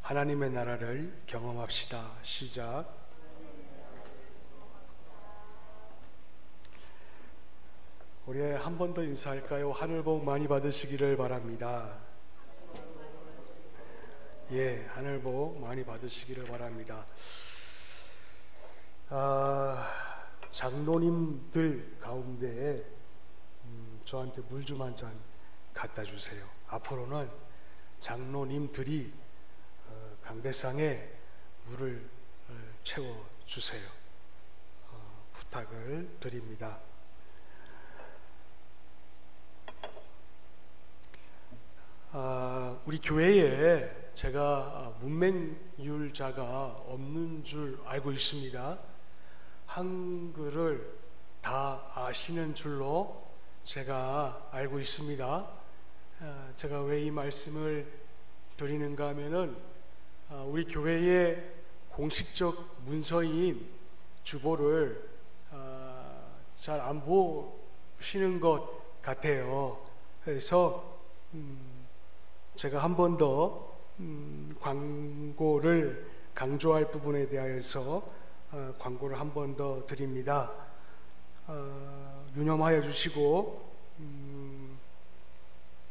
하나님의 나라를 경험합시다. 시작. 우리 한 번 더 인사할까요? 하늘 복 많이 받으시기를 바랍니다. 예, 하늘 복 많이 받으시기를 바랍니다. 장로님들 가운데 저한테 물 좀 한 잔 갖다 주세요. 앞으로는 장로님들이 강대상에 물을 채워 주세요. 부탁을 드립니다. 우리 교회에 제가 문맹률자가 없는 줄 알고 있습니다. 한글을 다 아시는 줄로 제가 알고 있습니다. 제가 왜 이 말씀을 드리는가 하면은 우리 교회의 공식적 문서인 주보를 잘 안 보시는 것 같아요. 그래서 제가 한 번 더 광고를 강조할 부분에 대하여서 광고를 한 번 더 드립니다. 유념하여 주시고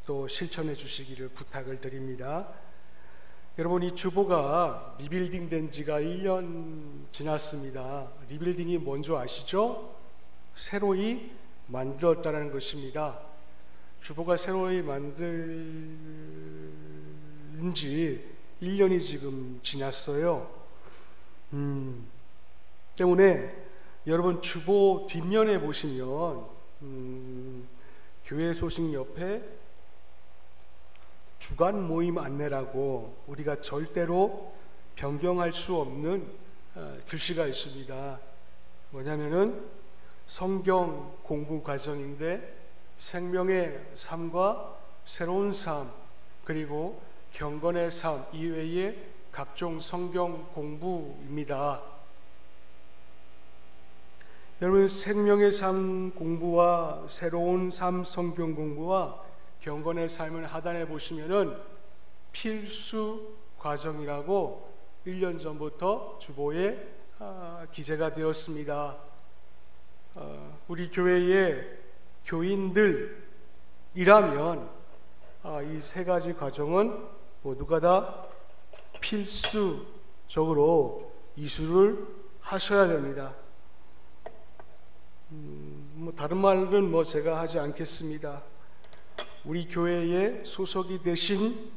또 실천해 주시기를 부탁을 드립니다. 여러분, 이 주보가 리빌딩 된 지가 1년 지났습니다. 리빌딩이 뭔지 아시죠? 새로이 만들었다는 것입니다. 주보가 새로이 만든 지 1년이 지금 지났어요. 때문에 여러분, 주보 뒷면에 보시면 교회 소식 옆에 주간 모임 안내라고 우리가 절대로 변경할 수 없는 글씨가 있습니다. 뭐냐면은 성경 공부 과정인데 생명의 삶과 새로운 삶, 그리고 경건의 삶 이외의 각종 성경 공부입니다. 여러분, 생명의 삶 공부와 새로운 삶 성경 공부와 경건의 삶을 하단에 보시면은 필수 과정이라고 1년 전부터 주보에 기재가 되었습니다. 우리 교회의 교인들이라면 이 세 가지 과정은 모두가 다 필수적으로 이수를 하셔야 됩니다. 다른 말은 제가 하지 않겠습니다. 우리 교회에 소속이 되신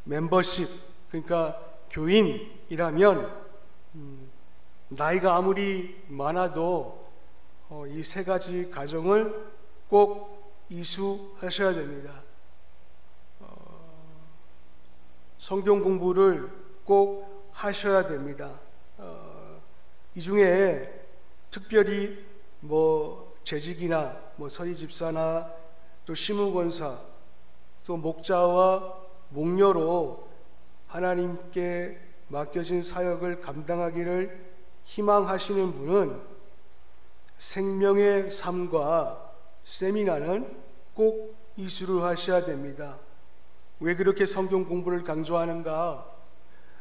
멤버십, 그러니까 교인이라면 나이가 아무리 많아도 이 세 가지 과정을 꼭 이수하셔야 됩니다. 성경 공부를 꼭 하셔야 됩니다. 이 중에 특별히 재직이나 서리 집사나 또 시무권사, 또 목자와 목녀로 하나님께 맡겨진 사역을 감당하기를 희망하시는 분은 생명의 삶과 세미나는 꼭 이수를 하셔야 됩니다. 왜 그렇게 성경 공부를 강조하는가?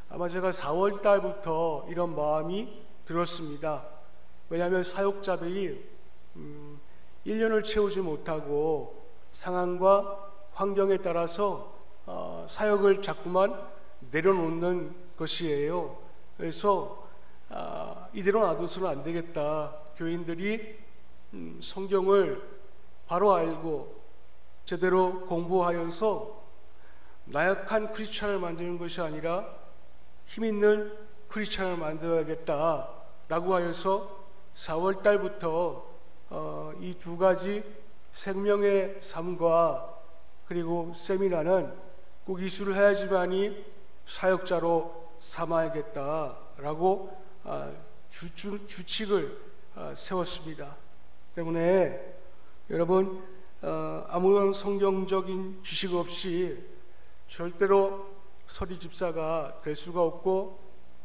아마 제가 4월 달부터 이런 마음이 들었습니다. 왜냐하면 사역자들이 1년을 채우지 못하고 상황과 환경에 따라서 사역을 자꾸만 내려놓는 것이에요. 그래서 이대로 놔둬서는 안 되겠다. 교인들이 성경을 바로 알고 제대로 공부하여서 나약한 크리스찬을 만드는 것이 아니라 힘있는 크리스찬을 만들어야겠다라고 하여서 4월 달부터 이 두 가지 생명의 삶과 그리고 세미나는 꼭 이수를 해야지만이 사역자로 삼아야겠다라고 규칙을 세웠습니다. 때문에 여러분, 아무런 성경적인 지식 없이 절대로 서리 집사가 될 수가 없고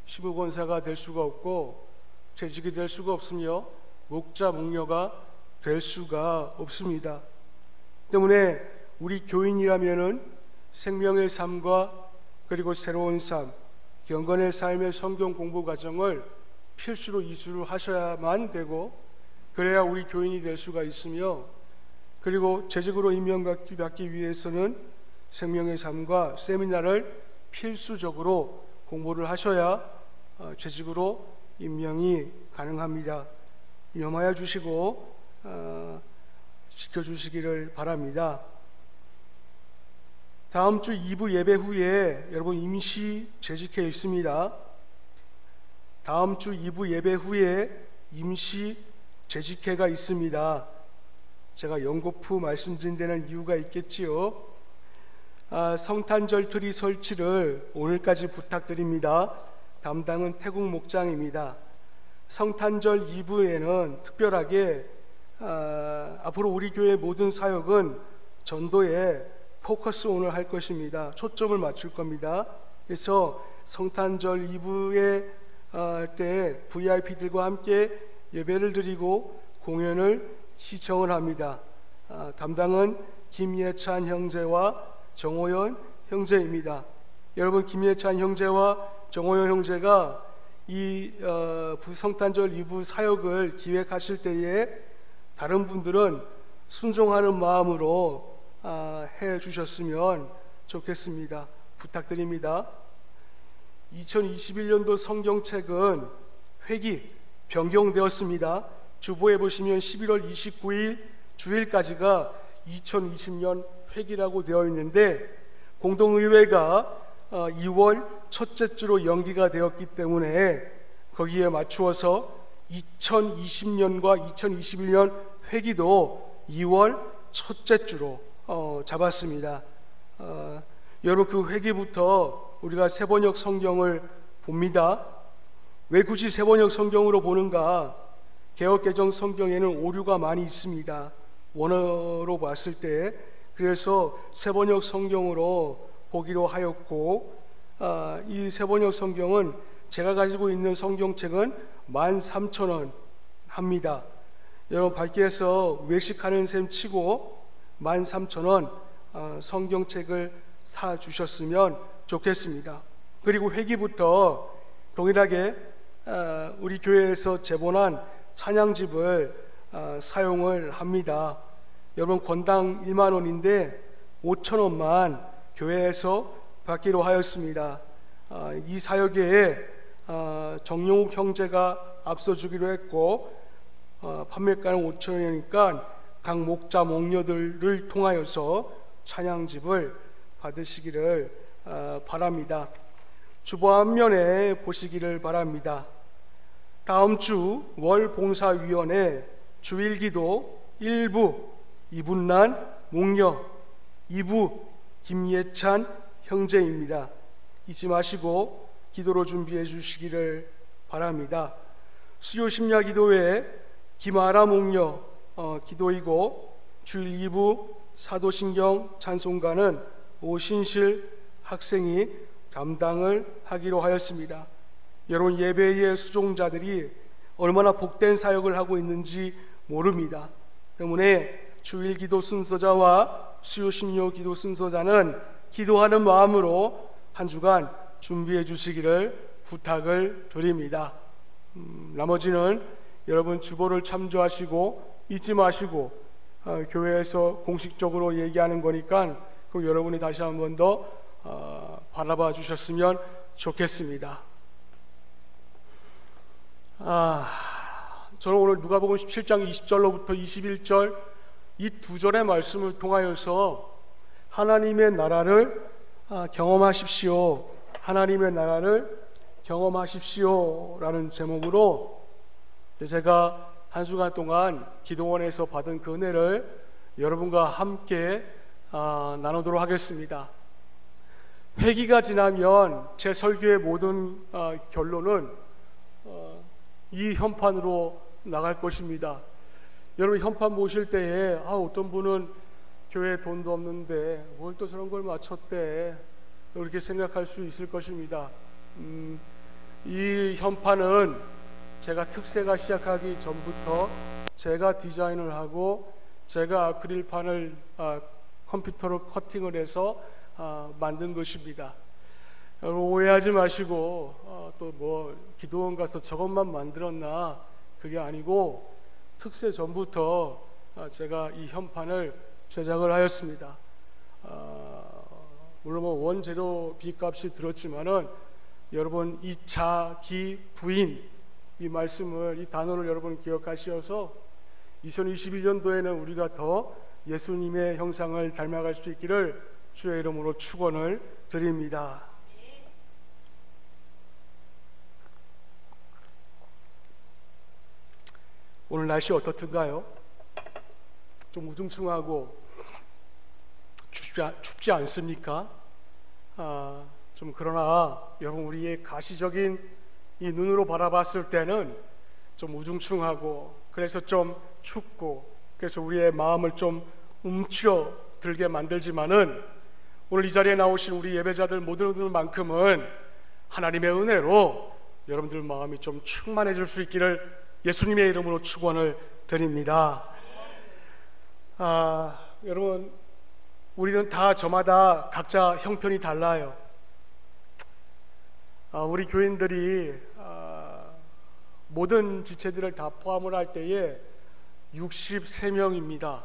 시무권사가 될 수가 없고 재직이 될 수가 없으며 목자 목녀가 될 수가 없습니다. 때문에 우리 교인이라면은 생명의 삶과 그리고 새로운 삶, 경건의 삶의 성경 공부 과정을 필수로 이수를 하셔야만 되고, 그래야 우리 교인이 될 수가 있으며, 그리고 재직으로 임명받기 위해서는 생명의 삶과 세미나를 필수적으로 공부를 하셔야 재직으로 임명이 가능합니다. 염하여 주시고 지켜주시기를 바랍니다. 다음 주 2부 예배 후에 여러분 임시 재직회 있습니다. 다음 주 2부 예배 후에 임시 재직회가 있습니다. 제가 연거푸 말씀드린 데는 이유가 있겠지요. 성탄절 트리 설치를 오늘까지 부탁드립니다. 담당은 태국 목장입니다. 성탄절 2부에는 특별하게 앞으로 우리 교회 모든 사역은 전도에 포커스 오늘 할 것입니다. 초점을 맞출 겁니다. 그래서 성탄절 2부에 때 VIP들과 함께 예배를 드리고 공연을 시청을 합니다. 담당은 김예찬 형제와 정호연 형제입니다. 여러분, 김예찬 형제와 정호연 형제가 이 성탄절 2부 사역을 기획하실 때에 다른 분들은 순종하는 마음으로 해 주셨으면 좋겠습니다. 부탁드립니다. 2021년도 성경책은 회기 변경되었습니다. 주보에 보시면 11월 29일 주일까지가 2020년 회기라고 되어 있는데, 공동의회가 2월 첫째 주로 연기가 되었기 때문에 거기에 맞추어서 2020년과 2021년 회기도 2월 첫째 주로 잡았습니다. 여러분, 그 회기부터 우리가 세번역 성경을 봅니다. 왜 굳이 세번역 성경으로 보는가? 개역개정 성경에는 오류가 많이 있습니다. 원어로 봤을 때. 그래서 세번역 성경으로 보기로 하였고, 이 세번역 성경은 제가 가지고 있는 성경책은 13,000원 합니다. 여러분, 밖에서 외식하는 셈 치고 13,000원 성경책을 사주셨으면 좋겠습니다. 그리고 회기부터 동일하게 우리 교회에서 제본한 찬양집을 사용을 합니다. 여러분, 권당 1만 원인데 5,000원만 교회에서 받기로 하였습니다. 이 사역에 정용욱 형제가 앞서주기로 했고, 판매가는 5,000원이니까 각 목자 목녀들을 통하여서 찬양집을 받으시기를 바랍니다. 주보 앞면에 보시기를 바랍니다. 다음 주 월봉사위원회 주일기도 1부 이분란 목녀, 2부 김예찬 형제입니다. 잊지 마시고 기도로 준비해 주시기를 바랍니다. 수요 심야 기도회 김아라 목녀 기도이고, 주일 2부 사도신경 찬송가는 오신실 학생이 담당을 하기로 하였습니다. 여러분, 예배의 수종자들이 얼마나 복된 사역을 하고 있는지 모릅니다. 때문에 주일 기도 순서자와 수요 심야 기도 순서자는 기도하는 마음으로 한 주간 준비해 주시기를 부탁을 드립니다. 나머지는 여러분 주보를 참조하시고 잊지 마시고 교회에서 공식적으로 얘기하는 거니까 그 여러분이 다시 한 번 더 바라봐 주셨으면 좋겠습니다. 저는 오늘 누가복음 17장 20절로부터 21절 이 두 절의 말씀을 통하여서 하나님의 나라를 경험하십시오, 하나님의 나라를 경험하십시오 라는 제목으로 제가 한 주간 동안 기도원에서 받은 그 은혜를 여러분과 함께 나누도록 하겠습니다. 회기가 지나면 제 설교의 모든 결론은 이 현판으로 나갈 것입니다. 여러분, 현판 보실 때에 어떤 분은 교회에 돈도 없는데 뭘 또 저런 걸 맞췄대, 이렇게 생각할 수 있을 것입니다. 이 현판은 제가 특세가 시작하기 전부터 제가 디자인을 하고 제가 아크릴판을 컴퓨터로 커팅을 해서 만든 것입니다. 여러분 오해하지 마시고 또 뭐 기도원 가서 저것만 만들었나, 그게 아니고 특세 전부터 제가 이 현판을 제작을 하였습니다. 물론 뭐 원재료 비값이 들었지만은 여러분 이 자기 부인, 이 말씀을, 이 단어를 여러분 기억하시어서 2021년도에는 우리가 더 예수님의 형상을 닮아갈 수 있기를 주의 이름으로 축원을 드립니다. 오늘 날씨 어떻든가요? 좀 우중충하고 춥지 않습니까? 좀 그러나 여러분 우리의 가시적인 이 눈으로 바라봤을 때는 좀 우중충하고, 그래서 좀 춥고, 그래서 우리의 마음을 좀 움츠러들게 만들지만은 오늘 이 자리에 나오신 우리 예배자들 모두들만큼은 하나님의 은혜로 여러분들 마음이 좀 충만해질 수 있기를 예수님의 이름으로 축원을 드립니다. 여러분 우리는 다 저마다 각자 형편이 달라요. 우리 교인들이 모든 지체들을 다 포함을 할 때에 63명입니다.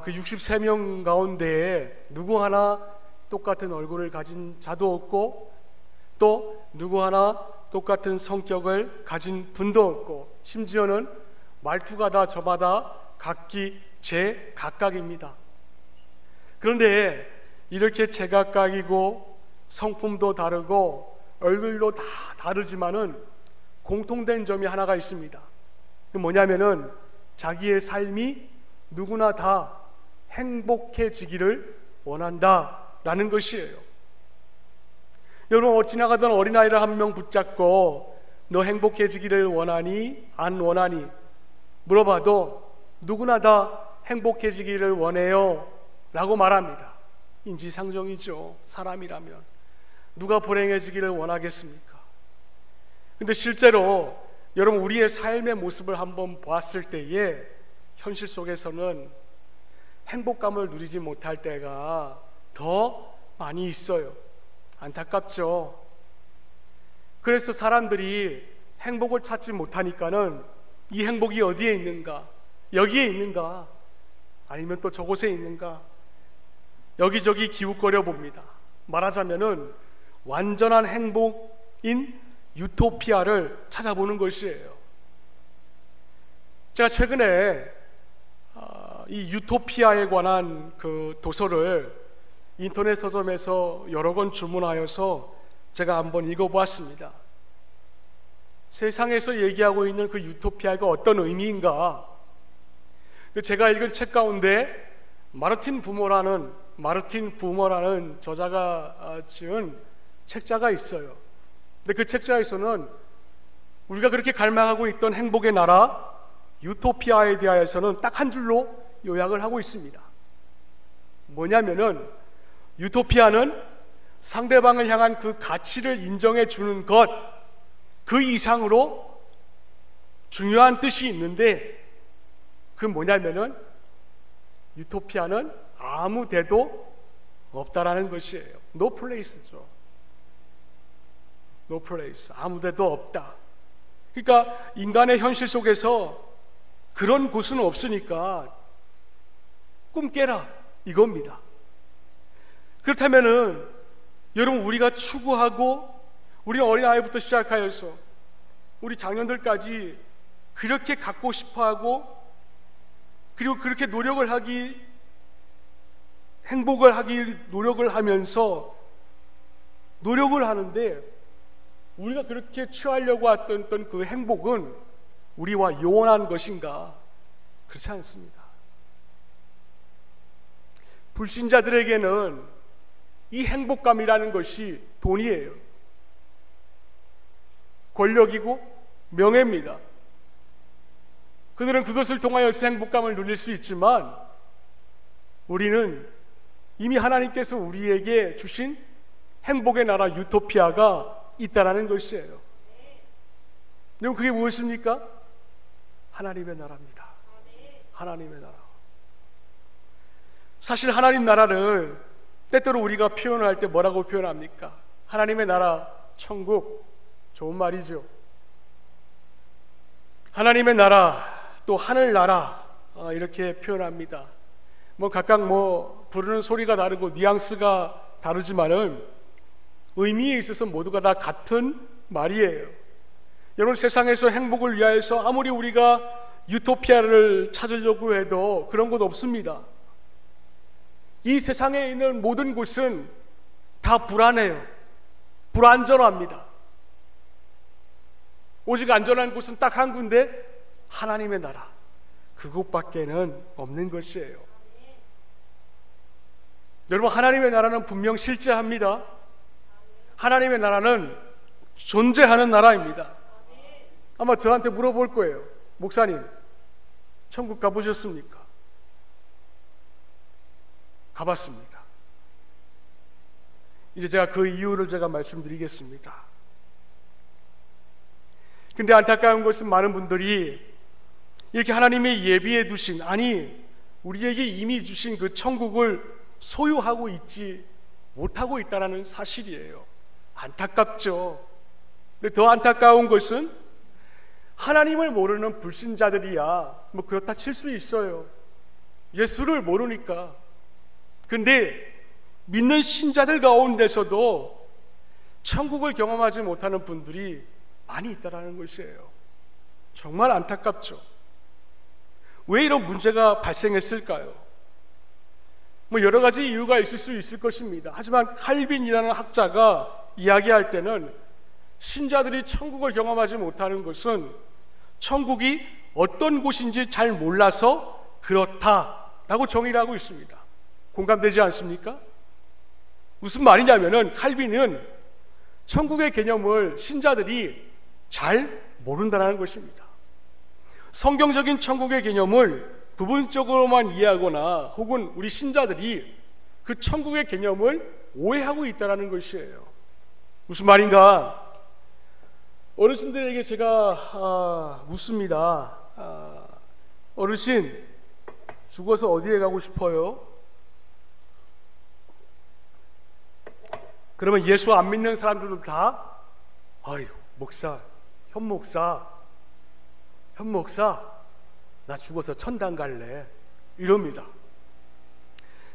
그 63명 가운데에 누구 하나 똑같은 얼굴을 가진 자도 없고, 또 누구 하나 똑같은 성격을 가진 분도 없고, 심지어는 말투가 다 저마다 각기 제각각입니다. 그런데 이렇게 제각각이고 성품도 다르고 얼굴도 다 다르지만은 공통된 점이 하나가 있습니다. 그 뭐냐면은 자기의 삶이 누구나 다 행복해지기를 원한다라는 것이에요. 여러분 지나가던 어린아이를 한 명 붙잡고 너 행복해지기를 원하니 안 원하니 물어봐도 누구나 다 행복해지기를 원해요 라고 말합니다. 인지상정이죠. 사람이라면 누가 불행해지기를 원하겠습니까? 근데 실제로 여러분 우리의 삶의 모습을 한번 보았을 때에 현실 속에서는 행복감을 누리지 못할 때가 더 많이 있어요. 안타깝죠. 그래서 사람들이 행복을 찾지 못하니까는 이 행복이 어디에 있는가, 여기에 있는가, 아니면 또 저곳에 있는가, 여기저기 기웃거려 봅니다. 말하자면은 완전한 행복인 유토피아를 찾아보는 것이에요. 제가 최근에 이 유토피아에 관한 그 도서를 인터넷 서점에서 여러 권 주문하여서 제가 한번 읽어보았습니다. 세상에서 얘기하고 있는 그 유토피아가 어떤 의미인가? 제가 읽은 책 가운데 마르틴 부머라는 저자가 지은 책자가 있어요. 근데 그 책자에서는 우리가 그렇게 갈망하고 있던 행복의 나라 유토피아에 대하여서는 딱 한 줄로 요약을 하고 있습니다. 뭐냐면은 유토피아는 상대방을 향한 그 가치를 인정해 주는 것, 그 이상으로 중요한 뜻이 있는데, 그 뭐냐면은 유토피아는 아무 데도 없다라는 것이에요. No place죠. No place. 아무 데도 없다. 그러니까 인간의 현실 속에서 그런 곳은 없으니까 꿈 깨라 이겁니다. 그렇다면은 여러분 우리가 추구하고, 우리 어린아이부터 시작하여서 우리 장년들까지 그렇게 갖고 싶어하고, 그리고 그렇게 행복을 하기 노력을 하면서 노력을 하는데, 우리가 그렇게 취하려고 했던 그 행복은 우리와 요원한 것인가? 그렇지 않습니다. 불신자들에게는 이 행복감이라는 것이 돈이에요. 권력이고 명예입니다. 그들은 그것을 통하여서 행복감을 누릴 수 있지만, 우리는 이미 하나님께서 우리에게 주신 행복의 나라 유토피아가 있다라는 것이에요. 여러분 그게 무엇입니까? 하나님의 나라입니다. 하나님의 나라. 사실 하나님 나라를 때때로 우리가 표현할 때 뭐라고 표현합니까? 하나님의 나라, 천국, 좋은 말이죠. 하나님의 나라, 또 하늘나라, 이렇게 표현합니다. 각각 부르는 소리가 다르고 뉘앙스가 다르지만은 의미에 있어서 모두가 다 같은 말이에요. 여러분, 세상에서 행복을 위하여서 아무리 우리가 유토피아를 찾으려고 해도 그런 곳 없습니다. 이 세상에 있는 모든 곳은 다 불안해요. 불안전합니다. 오직 안전한 곳은 딱 한 군데, 하나님의 나라, 그곳밖에는 없는 것이에요. 여러분, 하나님의 나라는 분명 실제합니다. 하나님의 나라는 존재하는 나라입니다. 아마 저한테 물어볼 거예요. 목사님, 천국 가보셨습니까? 가봤습니다. 이제 제가 그 이유를 말씀드리겠습니다. 근데 안타까운 것은 많은 분들이 이렇게 하나님의 예비해 두신, 우리에게 이미 주신 그 천국을 소유하고 있지 못하고 있다는 사실이에요. 안타깝죠. 근데 더 안타까운 것은 하나님을 모르는 불신자들이야 그렇다 칠 수 있어요. 예수를 모르니까. 근데 믿는 신자들 가운데서도 천국을 경험하지 못하는 분들이 많이 있다는 것이에요. 정말 안타깝죠. 왜 이런 문제가 발생했을까요? 여러 가지 이유가 있을 수 있을 것입니다. 하지만 칼빈이라는 학자가 이야기할 때는 신자들이 천국을 경험하지 못하는 것은 천국이 어떤 곳인지 잘 몰라서 그렇다라고 정의를 하고 있습니다. 공감되지 않습니까? 무슨 말이냐면은 칼빈은 천국의 개념을 신자들이 잘 모른다는 것입니다. 성경적인 천국의 개념을 부분적으로만 이해하거나 혹은 우리 신자들이 그 천국의 개념을 오해하고 있다는 것이에요. 무슨 말인가? 어르신들에게 제가 묻습니다. 어르신, 죽어서 어디에 가고 싶어요? 그러면 예수 안 믿는 사람들도 다 목사, 현 목사, 나 죽어서 천당 갈래, 이럽니다.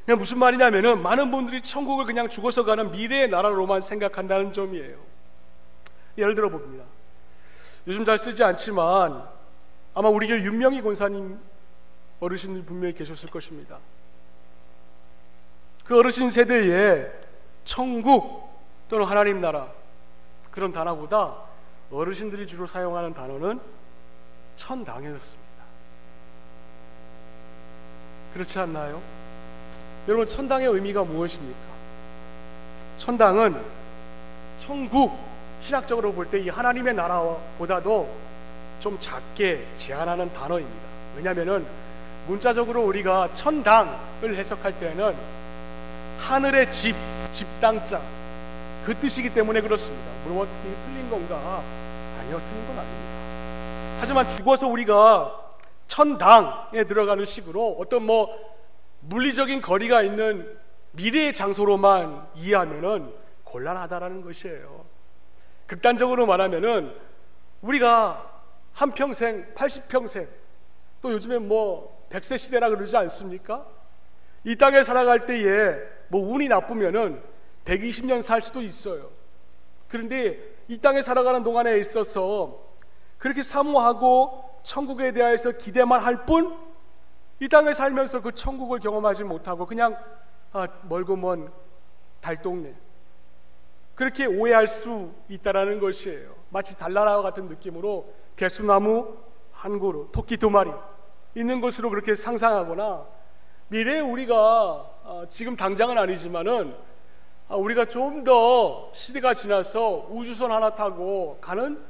그냥 무슨 말이냐면은 많은 분들이 천국을 그냥 죽어서 가는 미래의 나라로만 생각한다는 점이에요. 예를 들어 봅니다. 요즘 잘 쓰지 않지만 아마 우리 교회 윤명희 권사님 어르신들 분명히 계셨을 것입니다. 그 어르신 세대에 천국 또는 하나님 나라, 그런 단어보다 어르신들이 주로 사용하는 단어는 천당이었습니다. 그렇지 않나요? 여러분, 천당의 의미가 무엇입니까? 천당은 천국, 신학적으로 볼 때 이 하나님의 나라보다도 좀 작게 제한하는 단어입니다. 왜냐하면 문자적으로 우리가 천당을 해석할 때는 하늘의 집, 집당자, 그 뜻이기 때문에 그렇습니다. 물론 어떻게 틀린 건가? 아니요, 틀린 건 아닙니다. 하지만 죽어서 우리가 천당에 들어가는 식으로 어떤 물리적인 거리가 있는 미래의 장소로만 이해하면은 곤란하다라는 것이에요. 극단적으로 말하면은 우리가 한평생, 80평생, 또 요즘에 100세 시대라 그러지 않습니까? 이 땅에 살아갈 때에 운이 나쁘면은 120년 살 수도 있어요. 그런데 이 땅에 살아가는 동안에 있어서 그렇게 사모하고 천국에 대해서 기대만 할 뿐, 이 땅에 살면서 그 천국을 경험하지 못하고 그냥 멀고 먼 달동네, 그렇게 오해할 수 있다라는 것이에요. 마치 달나라와 같은 느낌으로 개수나무 한 그루, 토끼 두 마리 있는 것으로 그렇게 상상하거나, 미래에 우리가 지금 당장은 아니지만은 우리가 좀 더 시대가 지나서 우주선 하나 타고 가는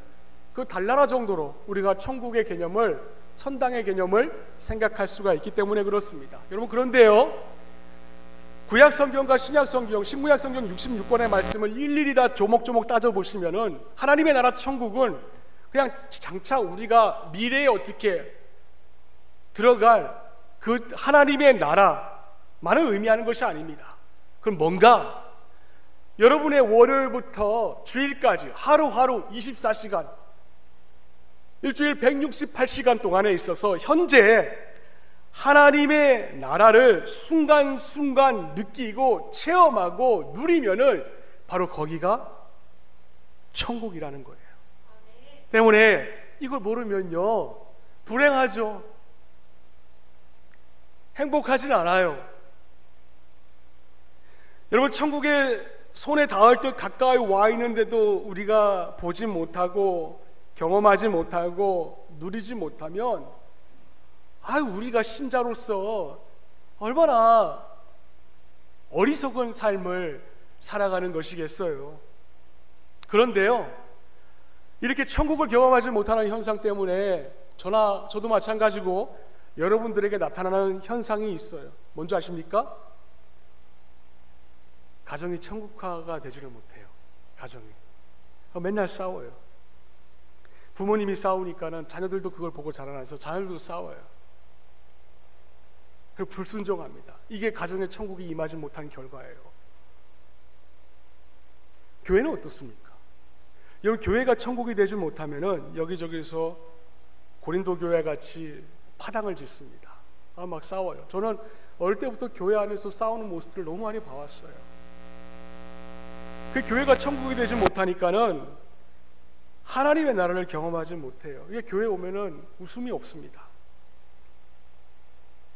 그 달나라 정도로 우리가 천국의 개념을, 천당의 개념을 생각할 수가 있기 때문에 그렇습니다. 여러분, 그런데요, 구약 성경과 신약 성경, 신구약 성경 66권의 말씀을 일일이 다 조목조목 따져보시면은 하나님의 나라 천국은 그냥 장차 우리가 미래에 어떻게 들어갈 그 하나님의 나라만을 의미하는 것이 아닙니다. 그럼 뭔가? 여러분의 월요일부터 주일까지 하루하루 24시간, 일주일 168시간 동안에 있어서 현재 하나님의 나라를 순간순간 느끼고 체험하고 누리면은 바로 거기가 천국이라는 거예요. 때문에 이걸 모르면요, 불행하죠. 행복하진 않아요. 여러분, 천국에 손에 닿을 듯 가까이 와 있는데도 우리가 보지 못하고 경험하지 못하고 누리지 못하면 우리가 신자로서 얼마나 어리석은 삶을 살아가는 것이겠어요. 그런데요, 이렇게 천국을 경험하지 못하는 현상 때문에 저도 마찬가지고 여러분들에게 나타나는 현상이 있어요. 뭔지 아십니까? 가정이 천국화가 되지를 못해요. 가정이 맨날 싸워요. 부모님이 싸우니까는 자녀들도 그걸 보고 자라나서 자녀들도 싸워요. 그리고 불순종합니다. 이게 가정의 천국이 임하지 못한 결과예요. 교회는 어떻습니까? 여러분, 교회가 천국이 되지 못하면은 여기저기서 고린도 교회 같이 파당을 짓습니다. 막 싸워요. 저는 어릴 때부터 교회 안에서 싸우는 모습들을 너무 많이 봐왔어요. 그 교회가 천국이 되지 못하니까는 하나님의 나라를 경험하지 못해요. 이게 교회 오면은 웃음이 없습니다.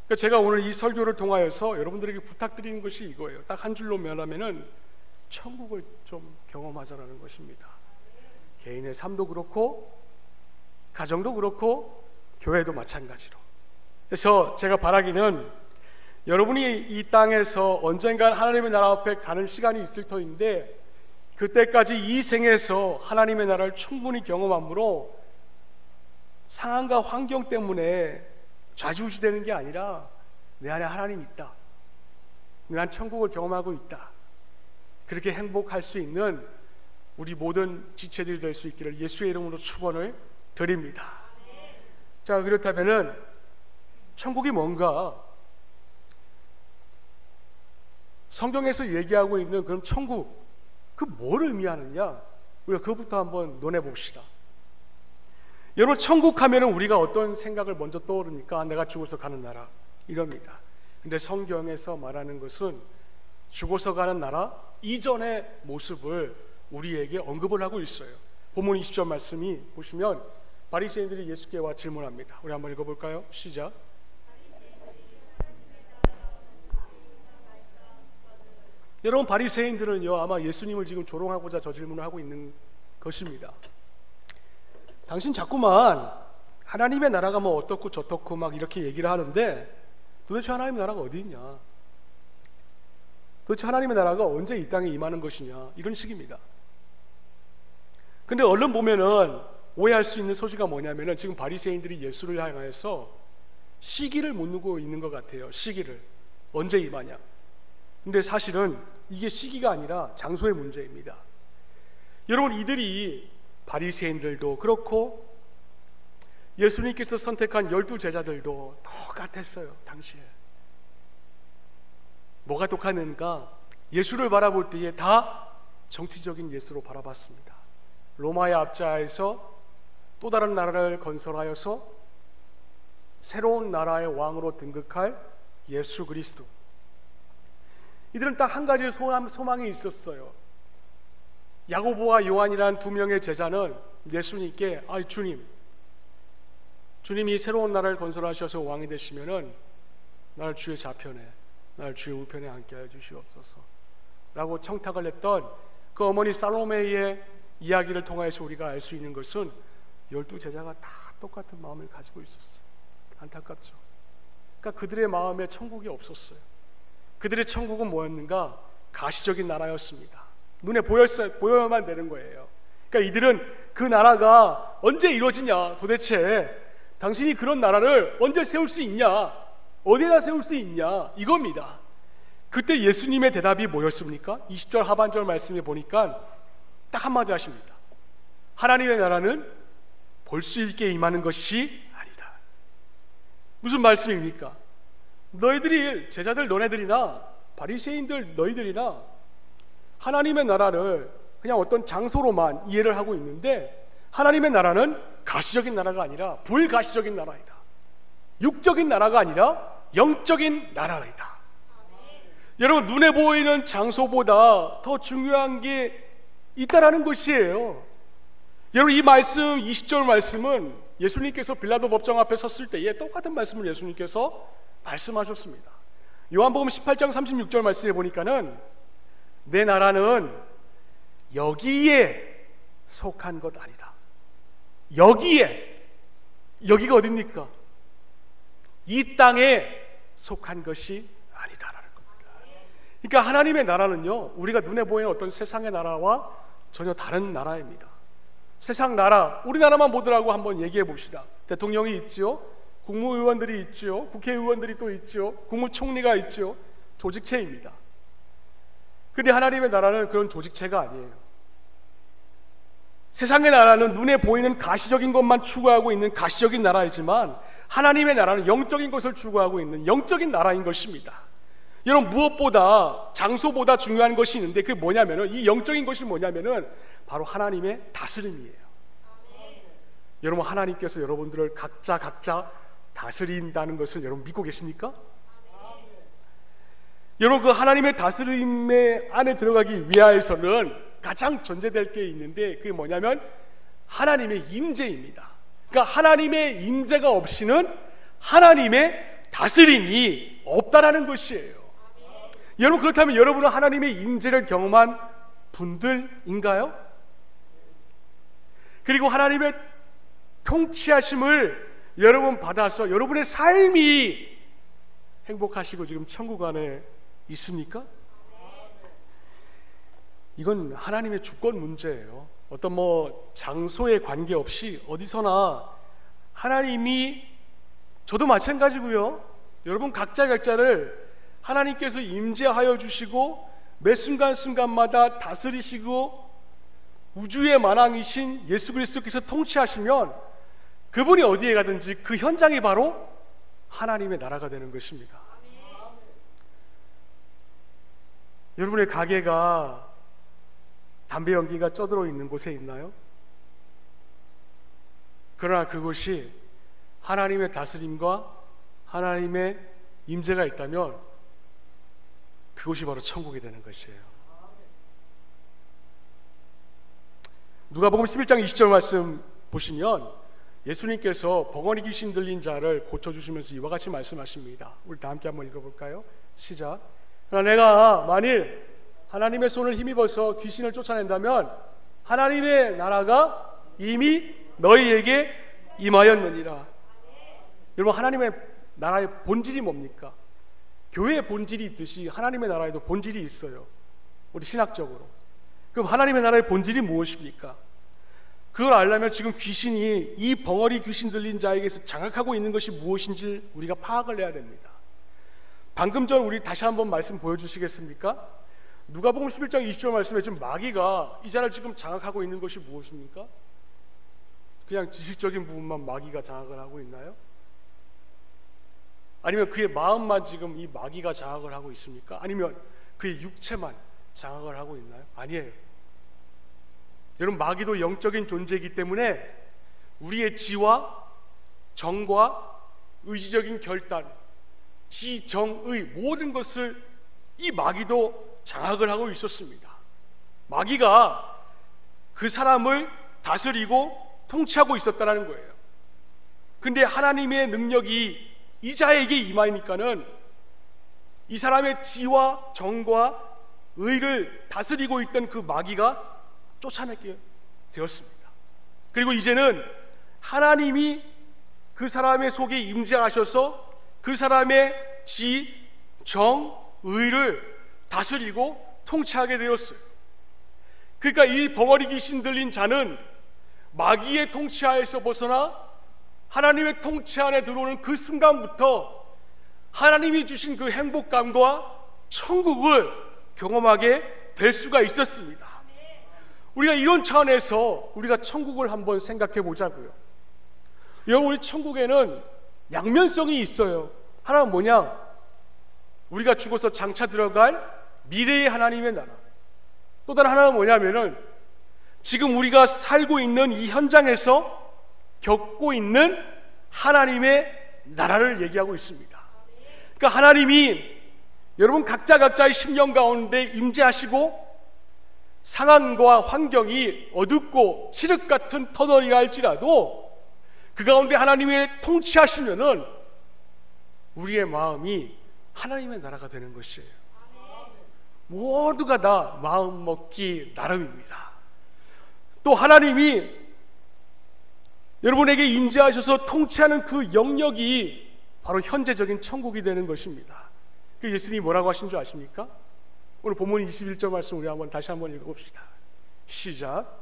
그러니까 제가 오늘 이 설교를 통하여서 여러분들에게 부탁드리는 것이 이거예요. 딱 한 줄로 말하면은 천국을 좀 경험하자라는 것입니다. 개인의 삶도 그렇고 가정도 그렇고 교회도 마찬가지로. 그래서 제가 바라기는 여러분이 이 땅에서 언젠가 하나님의 나라 앞에 가는 시간이 있을 터인데, 그때까지 이 생에서 하나님의 나라를 충분히 경험함으로 상황과 환경 때문에 좌지우지되는 게 아니라 내 안에 하나님이 있다, 난 천국을 경험하고 있다, 그렇게 행복할 수 있는 우리 모든 지체들이 될 수 있기를 예수의 이름으로 축원을 드립니다. 자, 그렇다면은 천국이 뭔가? 성경에서 얘기하고 있는 그런 천국, 그 뭘 의미하느냐? 우리가 그것부터 한번 논해 봅시다. 여러분, 천국 하면은 우리가 어떤 생각을 먼저 떠오릅니까? 내가 죽어서 가는 나라, 이럽니다. 근데 성경에서 말하는 것은 죽어서 가는 나라 이전의 모습을 우리에게 언급을 하고 있어요. 본문 20절 말씀이 보시면 바리새인들이 예수께 와 질문합니다. 우리 한번 읽어볼까요? 시작. 여러분, 바리새인들은요, 아마 예수님을 지금 조롱하고자 저 질문을 하고 있는 것입니다. 당신 자꾸만 하나님의 나라가 뭐 어떻고 저떻고 막 이렇게 얘기를 하는데 도대체 하나님의 나라가 어디 있냐? 도대체 하나님의 나라가 언제 이 땅에 임하는 것이냐? 이런 식입니다. 근데 얼른 보면은 오해할 수 있는 소지가 뭐냐면은 지금 바리새인들이 예수를 향해서 시기를 묻고 있는 것 같아요. 시기를 언제 임하냐? 근데 사실은 이게 시기가 아니라 장소의 문제입니다. 여러분, 이들이 바리새인들도 그렇고 예수님께서 선택한 12 제자들도 똑같았어요. 당시에 뭐가 똑같은가? 예수를 바라볼 때에 다 정치적인 예수로 바라봤습니다. 로마의 압자에서 또 다른 나라를 건설하여서 새로운 나라의 왕으로 등극할 예수 그리스도. 이들은 딱 한 가지 소망이 있었어요. 야고보와 요한이라는 두 명의 제자는 예수님께 주님이 새로운 나라를 건설하셔서 왕이 되시면은 나를 주의 좌편에, 나를 주의 우편에 앉게 해 주시옵소서 라고 청탁을 했던 그 어머니 살로메의 이야기를 통해서 우리가 알 수 있는 것은 12 제자가 다 똑같은 마음을 가지고 있었어요. 안타깝죠. 그러니까 그들의 마음에 천국이 없었어요. 그들의 천국은 뭐였는가? 가시적인 나라였습니다. 눈에 보여야만 되는 거예요. 그러니까 이들은 그 나라가 언제 이루어지냐, 도대체 당신이 그런 나라를 언제 세울 수 있냐, 어디에다 세울 수 있냐, 이겁니다. 그때 예수님의 대답이 뭐였습니까? 20절 하반절 말씀에 보니까 딱 한마디 하십니다. 하나님의 나라는 볼 수 있게 임하는 것이 아니다. 무슨 말씀입니까? 너희들이, 제자들 너네들이나 바리새인들 너희들이나 하나님의 나라를 그냥 어떤 장소로만 이해를 하고 있는데, 하나님의 나라는 가시적인 나라가 아니라 불가시적인 나라이다. 육적인 나라가 아니라 영적인 나라이다. 여러분, 눈에 보이는 장소보다 더 중요한 게 있다라는 것이에요. 여러분, 이 말씀 20절 말씀은 예수님께서 빌라도 법정 앞에 섰을 때에 똑같은 말씀을 예수님께서 말씀하셨습니다. 요한복음 18장 36절 말씀에 보니까는 내 나라는 여기에 속한 것 아니다. 여기가 어딥니까? 이 땅에 속한 것이 아니다라는 겁니다. 그러니까 하나님의 나라는요, 우리가 눈에 보이는 어떤 세상의 나라와 전혀 다른 나라입니다. 세상 나라, 우리나라만 보더라고 한번 얘기해 봅시다. 대통령이 있지요, 국무의원들이 있지요, 국회의원들이 또 있지요, 국무총리가 있지요. 조직체입니다. 그런데 하나님의 나라는 그런 조직체가 아니에요. 세상의 나라는 눈에 보이는 가시적인 것만 추구하고 있는 가시적인 나라이지만, 하나님의 나라는 영적인 것을 추구하고 있는 영적인 나라인 것입니다. 여러분, 무엇보다 장소보다 중요한 것이 있는데, 그게 뭐냐면은, 이 영적인 것이 뭐냐면은 바로 하나님의 다스림이에요. 여러분, 하나님께서 여러분들을 각자 다스린다는 것을 여러분 믿고 계십니까? 여러분, 그 하나님의 다스림의 안에 들어가기 위하여서는 가장 전제될 게 있는데, 그게 뭐냐면 하나님의 임재입니다. 그러니까 하나님의 임재가 없이는 하나님의 다스림이 없다라는 것이에요. 여러분, 그렇다면 여러분은 하나님의 임재를 경험한 분들인가요? 그리고 하나님의 통치하심을 여러분 받아서 여러분의 삶이 행복하시고 지금 천국 안에 있습니까? 이건 하나님의 주권 문제예요. 어떤 장소에 관계없이 어디서나 하나님이, 저도 마찬가지고요, 여러분 각자를 하나님께서 임재하여 주시고 매 순간순간마다 다스리시고 우주의 만왕이신 예수 그리스도께서 통치하시면 그분이 어디에 가든지 그 현장이 바로 하나님의 나라가 되는 것입니다. 여러분의 가게가 담배 연기가 쪄들어 있는 곳에 있나요? 그러나 그곳이 하나님의 다스림과 하나님의 임재가 있다면 그곳이 바로 천국이 되는 것이에요. 누가복음 11장 20절 말씀 보시면 예수님께서 벙어리 귀신 들린 자를 고쳐주시면서 이와 같이 말씀하십니다. 우리 다 함께 한번 읽어볼까요? 시작. 그러나 내가 만일 하나님의 손을 힘입어서 귀신을 쫓아낸다면 하나님의 나라가 이미 너희에게 임하였느니라. 여러분, 하나님의 나라의 본질이 뭡니까? 교회의 본질이 있듯이 하나님의 나라에도 본질이 있어요. 우리 신학적으로. 그럼 하나님의 나라의 본질이 무엇입니까? 그걸 알려면 지금 귀신이 이 벙어리 귀신 들린 자에게서 장악하고 있는 것이 무엇인지 우리가 파악을 해야 됩니다. 방금 전 우리 다시 한번 말씀 보여주시겠습니까? 누가복음 11장 20절 말씀에 지금 마귀가 이 자를 지금 장악하고 있는 것이 무엇입니까? 그냥 지식적인 부분만 마귀가 장악을 하고 있나요? 아니면 그의 마음만 지금 이 마귀가 장악을 하고 있습니까? 아니면 그의 육체만 장악을 하고 있나요? 아니에요. 여러분, 마귀도 영적인 존재이기 때문에 우리의 지와 정과 의지적인 결단, 지, 정, 의 모든 것을 이 마귀도 장악을 하고 있었습니다. 마귀가 그 사람을 다스리고 통치하고 있었다는 거예요. 근데 하나님의 능력이 이 자에게 임하니까는 이 사람의 지와 정과 의를 다스리고 있던 그 마귀가 쫓아내게 되었습니다. 그리고 이제는 하나님이 그 사람의 속에 임재하셔서 그 사람의 지, 정, 의를 다스리고 통치하게 되었어요. 그러니까 이 벙어리 귀신 들린 자는 마귀의 통치하에서 벗어나 하나님의 통치 안에 들어오는 그 순간부터 하나님이 주신 그 행복감과 천국을 경험하게 될 수가 있었습니다. 우리가 이런 차원에서 우리가 천국을 한번 생각해 보자고요. 여러분, 우리 천국에는 양면성이 있어요. 하나는 뭐냐? 우리가 죽어서 장차 들어갈 미래의 하나님의 나라. 또 다른 하나는 뭐냐면은 지금 우리가 살고 있는 이 현장에서 겪고 있는 하나님의 나라를 얘기하고 있습니다. 그러니까 하나님이 여러분 각자의 심령 가운데 임재하시고 상황과 환경이 어둡고 칠흑 같은 터널이라 할지라도 그 가운데 하나님의 통치하시면은 우리의 마음이 하나님의 나라가 되는 것이에요. 모두가 다 마음 먹기 나름입니다. 또 하나님이 여러분에게 임재하셔서 통치하는 그 영역이 바로 현재적인 천국이 되는 것입니다. 그 예수님이 뭐라고 하신 줄 아십니까? 오늘 본문 21절 말씀 우리 다시 한번 읽어봅시다. 시작.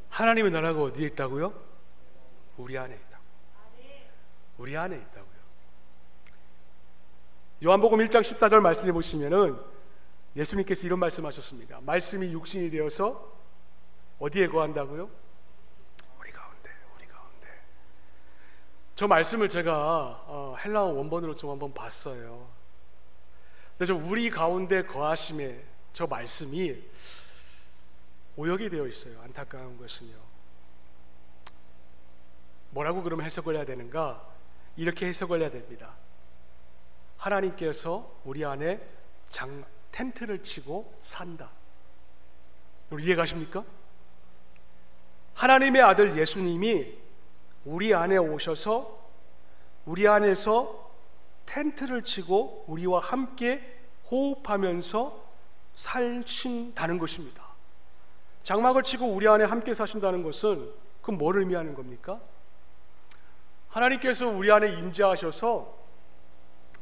하나님의 나라가 어디에 있다고요? 우리 안에 있다고. 우리 안에 있다고요. 요한복음 1장 14절 말씀해 보시면은 예수님께서 이런 말씀하셨습니다. 말씀이 육신이 되어서 어디에 거한다고요? 우리 가운데. 저 말씀을 제가 헬라어 원본으로 좀 한번 봤어요. 근데 저 우리 가운데 거하심의 저 말씀이 오역이 되어 있어요. 안타까운 것은요. 뭐라고 그러면 해석을 해야 되는가? 이렇게 해석을 해야 됩니다. 하나님께서 우리 안에 텐트를 치고 산다. 이해가십니까? 하나님의 아들 예수님이 우리 안에 오셔서 우리 안에서 텐트를 치고 우리와 함께 호흡하면서 사신다는 것입니다. 장막을 치고 우리 안에 함께 사신다는 것은 그건 뭘 의미하는 겁니까? 하나님께서 우리 안에 임재하셔서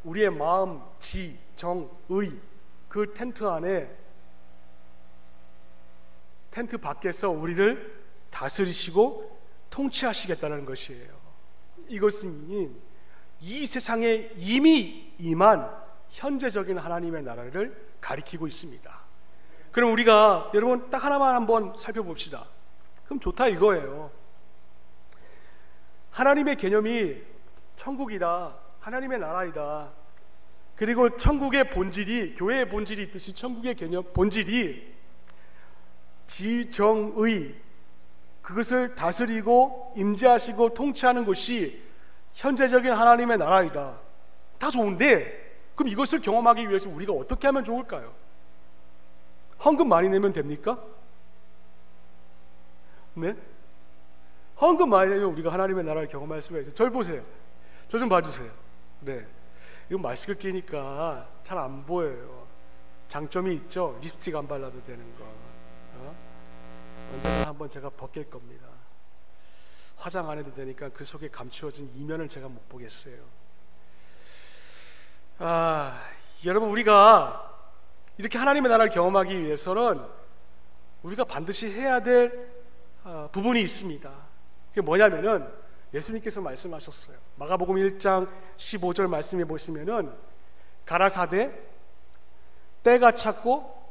우리의 마음, 지, 정, 의 그 텐트 안에 텐트 밖에서 우리를 다스리시고 통치하시겠다는 것이에요. 이것은 이 세상에 이미 임한 현재적인 하나님의 나라를 가리키고 있습니다. 그럼 우리가 여러분 딱 하나만 한번 살펴봅시다. 그럼 좋다 이거예요. 하나님의 개념이 천국이다, 하나님의 나라이다. 그리고 천국의 본질이, 교회의 본질이 있듯이 천국의 개념 본질이 지정의, 그것을 다스리고 임재하시고 통치하는 것이 현재적인 하나님의 나라이다. 다 좋은데 그럼 이것을 경험하기 위해서 우리가 어떻게 하면 좋을까요? 헌금 많이 내면 됩니까? 네? 헌금 많이 내면 우리가 하나님의 나라를 경험할 수가 있어요. 절 보세요. 저 좀 봐주세요. 네, 이거 마스크 끼니까 잘 안 보여요. 장점이 있죠. 립스틱 안 발라도 되는 거. 언젠가 한번 제가 벗길 겁니다. 화장 안 해도 되니까 그 속에 감추어진 이면을 제가 못 보겠어요. 여러분, 우리가 이렇게 하나님의 나라를 경험하기 위해서는 우리가 반드시 해야 될 부분이 있습니다. 그게 뭐냐면은 예수님께서 말씀하셨어요. 마가복음 1장 15절 말씀해 보시면은 가라사대 때가 찼고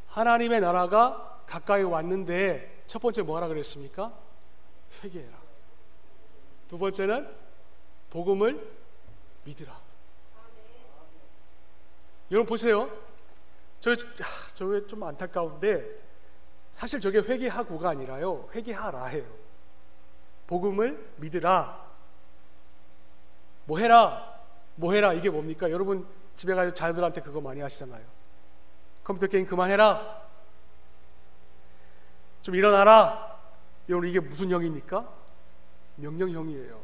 하나님의 나라가 가까이 왔는데 첫 번째 뭐하라 그랬습니까? 회개해라. 두 번째는 복음을 믿으라. 여러분 보세요. 저게 좀 안타까운데 사실 저게 회개하고가 아니라요, 회개하라 해요. 복음을 믿으라. 뭐 해라 이게 뭡니까? 여러분 집에 가서 자녀들한테 그거 많이 하시잖아요. 컴퓨터 게임 그만해라, 좀 일어나라. 여러분 이게 무슨 형입니까? 명령형이에요.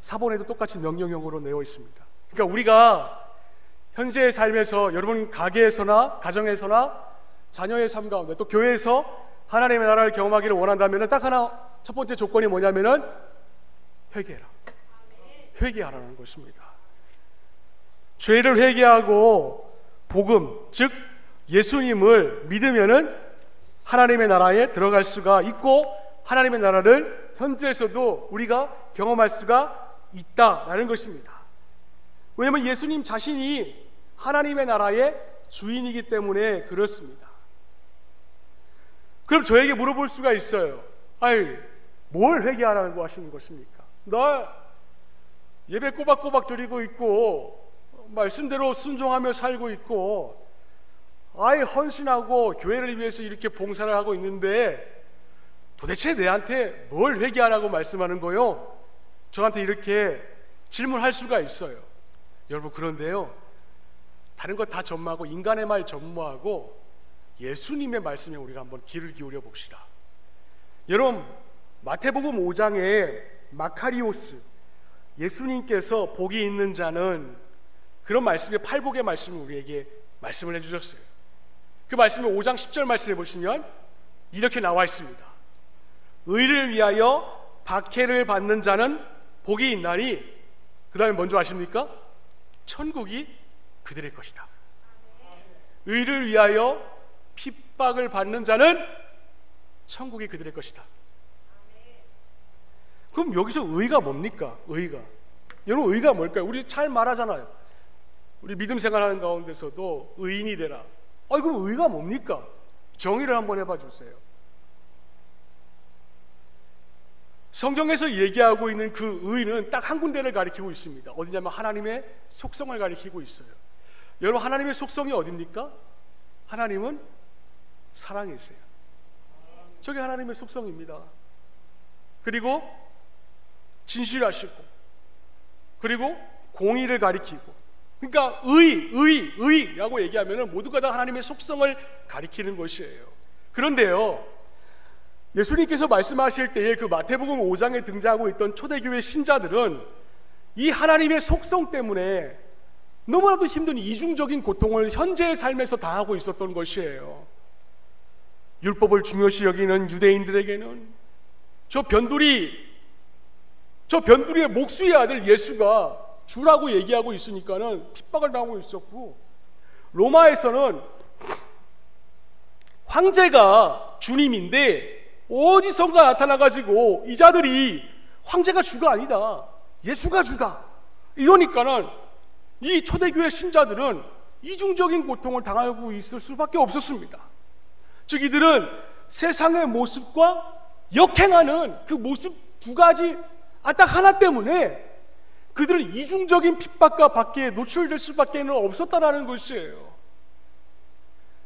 사본에도 똑같이 명령형으로 내어 있습니다. 그러니까 우리가 현재의 삶에서, 여러분 가게에서나 가정에서나 자녀의 삶 가운데 또 교회에서 하나님의 나라를 경험하기를 원한다면 딱 하나, 첫 번째 조건이 뭐냐면은 회개해라. 회개하라는 것입니다. 죄를 회개하고 복음, 즉 예수님을 믿으면은 하나님의 나라에 들어갈 수가 있고 하나님의 나라를 현재에서도 우리가 경험할 수가 있다라는 것입니다. 왜냐하면 예수님 자신이 하나님의 나라의 주인이기 때문에 그렇습니다. 그럼 저에게 물어볼 수가 있어요. 뭘 회개하라고 하시는 것입니까? 나 예배 꼬박꼬박 드리고 있고 말씀대로 순종하며 살고 있고 아예 헌신하고 교회를 위해서 이렇게 봉사를 하고 있는데 도대체 내한테 뭘 회개하라고 말씀하는 거요? 저한테 이렇게 질문할 수가 있어요. 여러분, 그런데요, 다른 것 다 전무하고 인간의 말 전무하고 예수님의 말씀에 우리가 한번 귀를 기울여 봅시다. 여러분, 마태복음 5장에 마카리오스, 예수님께서 복이 있는 자는, 그런 말씀에 팔복의 말씀을 우리에게 말씀을 해주셨어요. 그 말씀을 5장 10절 말씀해 보시면 이렇게 나와 있습니다. 의를 위하여 박해를 받는 자는 복이 있나니, 그 다음에 먼저 아십니까? 천국이 그들의 것이다. 의를 위하여 핍박을 받는 자는 천국이 그들의 것이다. 그럼 여기서 의가 뭡니까? 의가, 여러분, 의가 뭘까요? 우리 잘 말하잖아요. 우리 믿음 생활하는 가운데서도 의인이 되라. 그럼 의가 뭡니까? 정의를 한번 해봐 주세요. 성경에서 얘기하고 있는 그 의는 딱 한 군데를 가리키고 있습니다. 어디냐면 하나님의 속성을 가리키고 있어요. 여러분, 하나님의 속성이 어딥니까? 하나님은 사랑이세요. 저게 하나님의 속성입니다. 그리고 진실하시고, 그리고 공의를 가리키고, 그러니까 의라고 얘기하면 모두가 다 하나님의 속성을 가리키는 것이에요. 그런데요, 예수님께서 말씀하실 때에 그 마태복음 5장에 등장하고 있던 초대교회 신자들은 이 하나님의 속성 때문에 너무나도 힘든 이중적인 고통을 현재의 삶에서 당하고 있었던 것이에요. 율법을 중요시 여기는 유대인들에게는 저 변두리의 목수의 아들 예수가 주라고 얘기하고 있으니까는 핍박을 당하고 있었고, 로마에서는 황제가 주님인데 어디선가 나타나가지고 이 자들이 황제가 주가 아니다, 예수가 주다, 이러니까는 이 초대교회 신자들은 이중적인 고통을 당하고 있을 수밖에 없었습니다. 즉, 이들은 세상의 모습과 역행하는 그 모습 두 가지, 딱 하나 때문에 그들은 이중적인 핍박과 박해에 노출될 수밖에 없었다는 것이에요.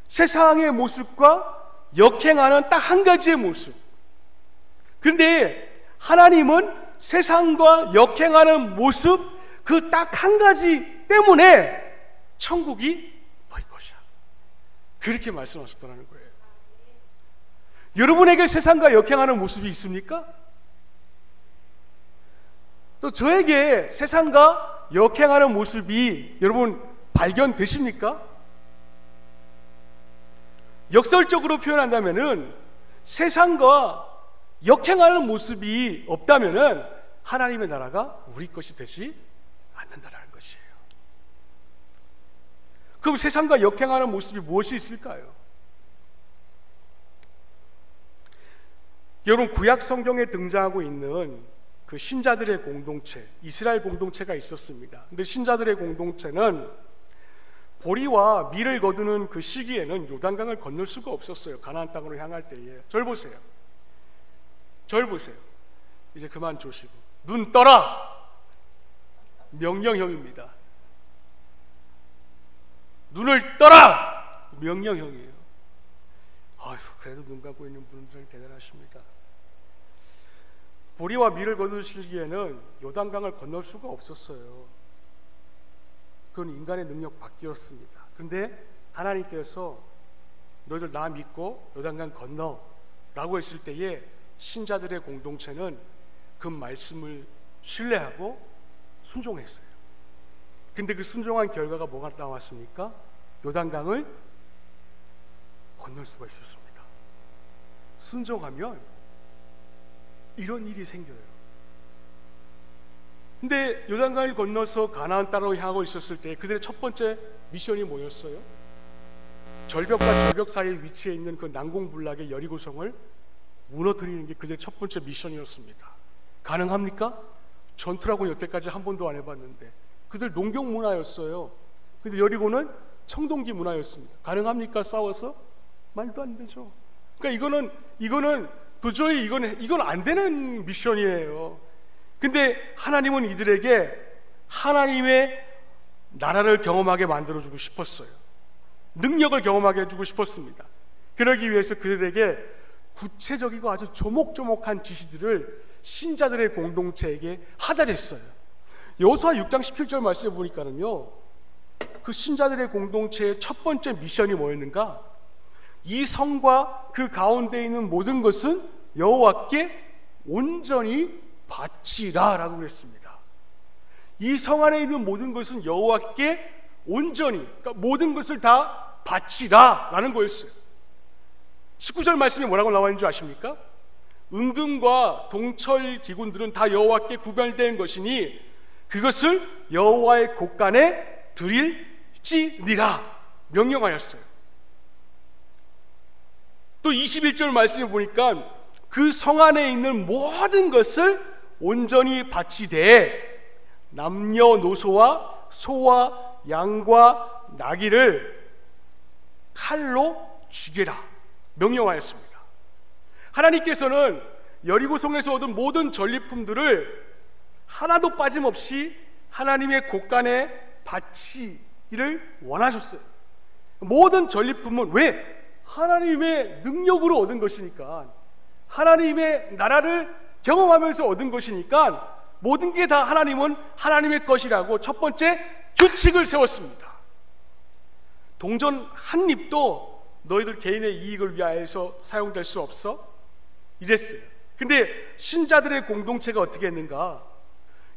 세상의 모습과 역행하는 딱 한 가지의 모습. 그런데 하나님은 세상과 역행하는 모습, 그 딱 한 가지 때문에 천국이 너희 것이야, 그렇게 말씀하셨다는 거예요. 여러분에게 세상과 역행하는 모습이 있습니까? 또 저에게 세상과 역행하는 모습이 여러분 발견되십니까? 역설적으로 표현한다면은 세상과 역행하는 모습이 없다면은 하나님의 나라가 우리 것이 되지 않는다라는 것이에요. 그럼 세상과 역행하는 모습이 무엇이 있을까요? 여러분, 구약 성경에 등장하고 있는 그 신자들의 공동체, 이스라엘 공동체가 있었습니다. 근데 신자들의 공동체는 보리와 밀을 거두는 그 시기에는 요단강을 건널 수가 없었어요. 가나안 땅으로 향할 때에. 절 보세요. 이제 그만 조시고 눈 떠라, 명령형입니다. 눈을 떠라, 명령형이에요. 그래도 눈 감고 있는 분들은 대단하십니다. 보리와 밀을 거두시기에는 요단강을 건널 수가 없었어요. 그건 인간의 능력 밖이었습니다. 그런데 하나님께서 너희들 나 믿고 요단강 건너 라고 했을 때에 신자들의 공동체는 그 말씀을 신뢰하고 순종했어요. 근데 그 순종한 결과가 뭐가 나왔습니까? 요단강을 건널 수가 있었습니다. 순종하면 이런 일이 생겨요. 근데 요단강을 건너서 가나안 땅으로 향하고 있었을 때 그들의 첫 번째 미션이 뭐였어요? 절벽과 절벽 사이에 위치해 있는 그 난공불락의 여리고성을 무너뜨리는 게 그들의 첫 번째 미션이었습니다. 가능합니까? 전투라고 여태까지 한 번도 안 해봤는데 그들 농경 문화였어요. 근데 여리고는 청동기 문화였습니다. 가능합니까? 싸워서? 말도 안 되죠. 그러니까 이거는 도저히 이건 안 되는 미션이에요. 근데 하나님은 이들에게 하나님의 나라를 경험하게 만들어주고 싶었어요. 능력을 경험하게 해주고 싶었습니다. 그러기 위해서 그들에게 구체적이고 아주 조목조목한 지시들을 신자들의 공동체에게 하달했어요. 여호수아 6장 17절 말씀에 보니까는요, 그 신자들의 공동체의 첫 번째 미션이 뭐였는가? 이 성과 그 가운데 있는 모든 것은 여호와께 온전히 바치라 라고 그랬습니다. 이 성 안에 있는 모든 것은 여호와께 온전히, 그러니까 모든 것을 다 바치라 라는 거였어요. 19절 말씀에 뭐라고 나와 있는 줄 아십니까? 은금과 동철 기군들은 다 여호와께 구별된 것이니 그것을 여호와의 곳간에 드릴지니라 명령하였어요. 또 21절 말씀에 보니까 그 성 안에 있는 모든 것을 온전히 바치되 남녀노소와 소와 양과 나귀를 칼로 죽여라 명령하였습니다. 하나님께서는 여리고성에서 얻은 모든 전리품들을 하나도 빠짐없이 하나님의 곳간에 바치기를 원하셨어요. 모든 전리품은 왜? 하나님의 능력으로 얻은 것이니까, 하나님의 나라를 경험하면서 얻은 것이니까 모든 게 다 하나님은 하나님의 것이라고 첫 번째 규칙을 세웠습니다. 동전 한 입도 너희들 개인의 이익을 위하여서 사용될 수 없어? 이랬어요. 근데 신자들의 공동체가 어떻게 했는가?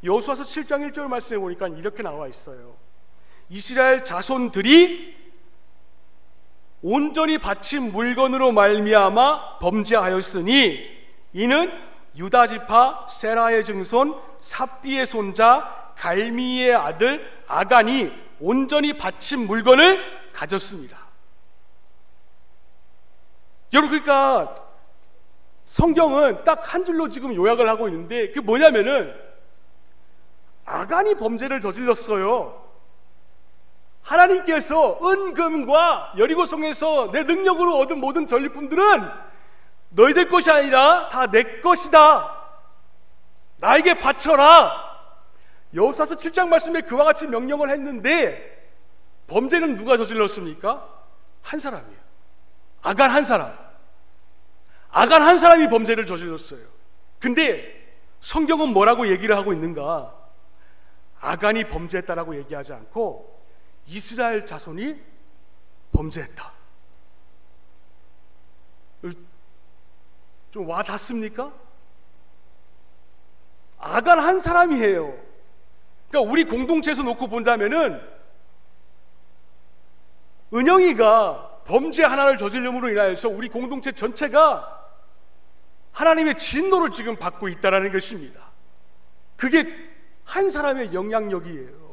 여호수아서 7장 1절 말씀에 보니까 이렇게 나와 있어요. 이스라엘 자손들이 온전히 바친 물건으로 말미암아 범죄하였으니 이는 유다 지파 세라의 증손 삽디의 손자 갈미의 아들 아간이 온전히 바친 물건을 가졌습니다. 여러분, 그러니까 성경은 딱 한 줄로 지금 요약을 하고 있는데 그게 뭐냐면은 아간이 범죄를 저질렀어요. 하나님께서 은금과 여리고성에서 내 능력으로 얻은 모든 전리품들은 너희들 것이 아니라 다 내 것이다. 나에게 바쳐라. 여호수아서 7장 말씀에 그와 같이 명령을 했는데 범죄는 누가 저질렀습니까? 한 사람이에요. 아간 한 사람. 아간 한 사람이 범죄를 저질렀어요. 근데 성경은 뭐라고 얘기를 하고 있는가? 아간이 범죄했다라고 얘기하지 않고 이스라엘 자손이 범죄했다. 좀 와닿습니까? 아간 한 사람이에요. 그러니까 우리 공동체에서 놓고 본다면은 은영이가 범죄 하나를 저질름으로 인하여서 우리 공동체 전체가 하나님의 진노를 지금 받고 있다는 것입니다. 그게 한 사람의 영향력이에요.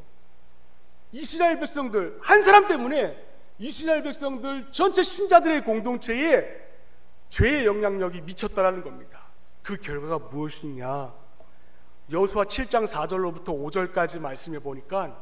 이스라엘 백성들 한 사람 때문에 이스라엘 백성들 전체 신자들의 공동체에 죄의 영향력이 미쳤다라는 겁니다. 그 결과가 무엇이냐? 여호수아 7장 4절로부터 5절까지 말씀해 보니까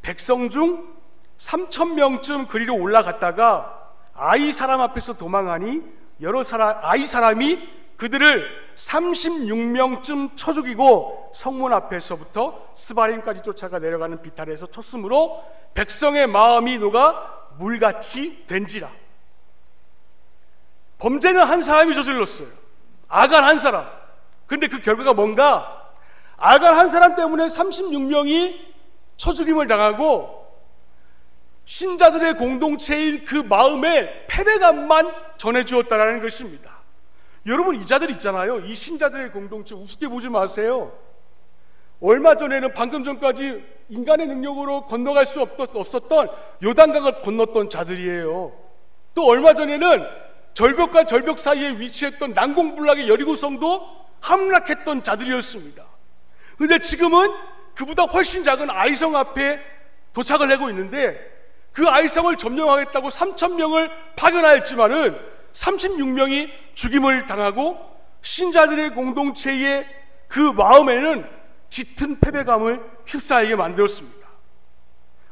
백성 중 3,000명쯤 그리로 올라갔다가 아이 사람 앞에서 도망하니 여러 아이 사람이 그들을 36명쯤 쳐 죽이고 성문 앞에서부터 스바림까지 쫓아가 내려가는 비탈에서 쳤으므로 백성의 마음이 녹아 물같이 된지라. 범죄는 한 사람이 저질렀어요. 아간 한 사람. 근데 그 결과가 뭔가? 아간 한 사람 때문에 36명이 쳐 죽임을 당하고 신자들의 공동체인 그 마음에 패배감만 전해주었다라는 것입니다. 여러분, 이 자들 있잖아요. 이 신자들의 공동체 우습게 보지 마세요. 얼마 전에는 방금 전까지 인간의 능력으로 건너갈 수 없었던 요단강을 건넜던 자들이에요. 또 얼마 전에는 절벽과 절벽 사이에 위치했던 난공불락의 여리고성도 함락했던 자들이었습니다. 그런데 지금은 그보다 훨씬 작은 아이성 앞에 도착을 하고 있는데 그 아이성을 점령하겠다고 3,000명을 파견하였지만은 36명이 죽임을 당하고 신자들의 공동체의 그 마음에는 짙은 패배감을 휩싸이게 만들었습니다.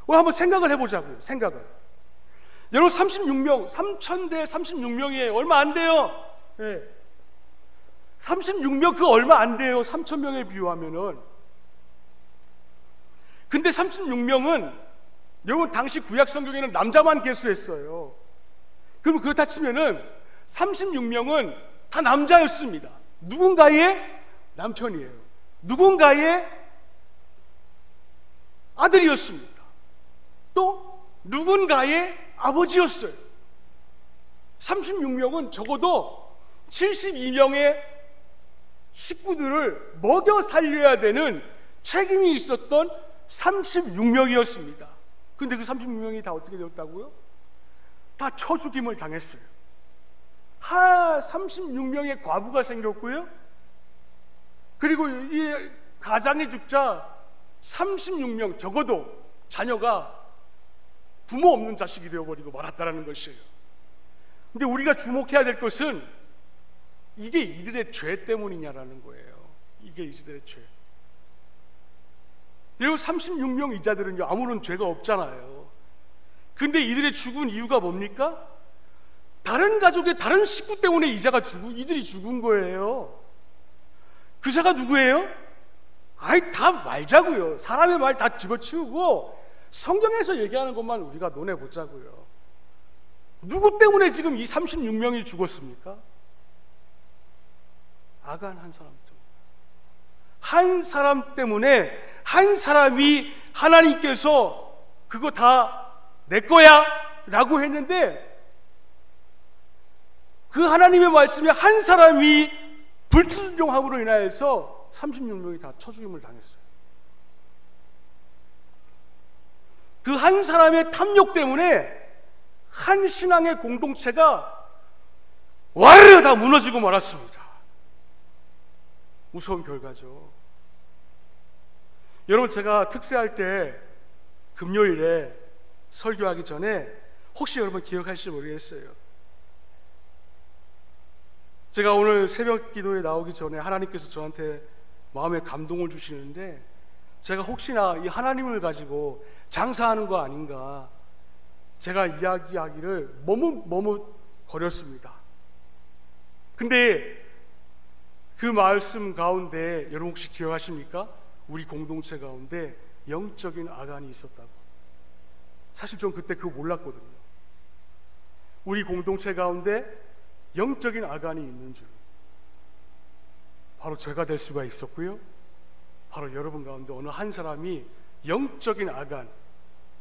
오늘 한번 생각을 해보자고요. 생각을. 여러분, 36명, 3,000대 36명이에요. 얼마 안 돼요. 네. 36명 그 얼마 안 돼요. 3,000명에 비유하면은. 근데 36명은 여러분 당시 구약 성경에는 남자만 계수했어요. 그럼 그렇다 치면은 36명은 다 남자였습니다. 누군가의 남편이에요. 누군가의 아들이었습니다. 또 누군가의 아버지였어요. 36명은 적어도 72명의 식구들을 먹여 살려야 되는 책임이 있었던 36명이었습니다. 근데 그 36명이 다 어떻게 되었다고요? 다 쳐죽임을 당했어요. 36명의 과부가 생겼고요. 그리고 이 가장의 죽자 36명, 적어도 자녀가 부모 없는 자식이 되어버리고 말았다라는 것이에요. 근데 우리가 주목해야 될 것은 이게 이들의 죄 때문이냐라는 거예요. 이게 이들의 죄. 여러분 36명 이자들은요 아무런 죄가 없잖아요. 근데 이들의 죽은 이유가 뭡니까? 다른 가족의 다른 식구 때문에 이들이 죽은 거예요. 그자가 누구예요? 아이 다 말자고요. 사람의 말 다 집어치우고 성경에서 얘기하는 것만 우리가 논해보자고요. 누구 때문에 지금 이 36명이 죽었습니까? 아간 한 사람 때문에. 한 사람 때문에 한 사람이 하나님께서 그거 다 내 거야 라고 했는데 그 하나님의 말씀에 한 사람이 불순종함으로 인하여서 36명이 다 쳐죽임을 당했어요. 그 한 사람의 탐욕 때문에 한 신앙의 공동체가 와르르 다 무너지고 말았습니다. 무서운 결과죠. 여러분 제가 특세할 때 금요일에 설교하기 전에 혹시 여러분 기억하실지 모르겠어요. 제가 오늘 새벽 기도에 나오기 전에 하나님께서 저한테 마음에 감동을 주시는데 제가 혹시나 이 하나님을 가지고 장사하는 거 아닌가 제가 이야기하기를 머뭇거렸습니다. 근데 그 말씀 가운데 여러분 혹시 기억하십니까? 우리 공동체 가운데 영적인 아간이 있었다고. 사실 전 그때 그거 몰랐거든요. 우리 공동체 가운데 영적인 아간이 있는 줄 바로 제가 될 수가 있었고요. 바로 여러분 가운데 어느 한 사람이 영적인 아간,